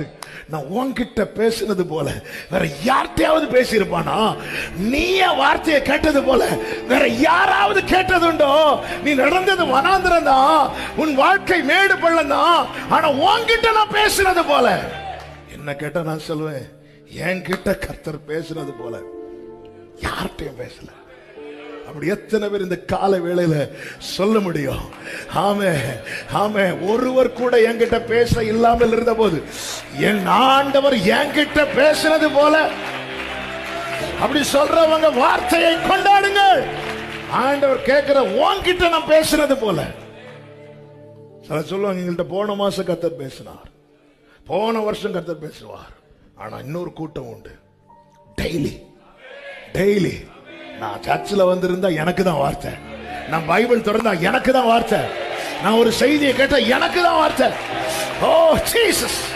பாரு, நான் உன்கிட்ட பேசினது போல வேற யார்கிட்டயாவது பேசியிருப்பானா? நீ வார்த்தையை கேட்டது போல வேற யாராவது கேட்டதுண்டோ? நீ நடந்தது வனாந்திரம் தான், உன் வாழ்க்கை மேடு பள்ளம் தான், ஆனா உன்கிட்ட நான் பேசினது போல. என்ன கேட்ட நான் சொல்லுவேன், என்கிட்ட கர்த்தர் பேசினது போல யார்கிட்டையும் பேசல. அப்படி எத்தனை பேர் இந்த கால வேளையில சொல்ல முடியும்? ஆமே ஆமே. ஒருவர் கூட என்கிட்ட பேச இல்லாமல் இருந்த போது என் ஆண்டவர் என்கிட்ட பேசினது போல. அப்படி சொல்றவங்க வார்த்தையை கொண்டாடுங்கள். ஆண்டவர் கேட்கிற உன்கிட்ட நான் பேசினது போல. சில சொல்லுவாங்க, எங்கள்கிட்ட போன மாசம் கர்த்தர் பேசினார், போன வருஷம் கர்த்தர் பேசுவார். ஆனா இன்னொரு கூட்டம் உண்டு, டெய்லி டெய்லி. நான் சர்ச்சில் வந்திருந்தா எனக்கு தான் வார்த்தை, நான் பைபிள் திறந்தா எனக்கு தான் வார்த்தை, நான் ஒரு செய்தியை கேட்டா எனக்கு தான் வார்த்தை. ஓ ஜீசஸ்.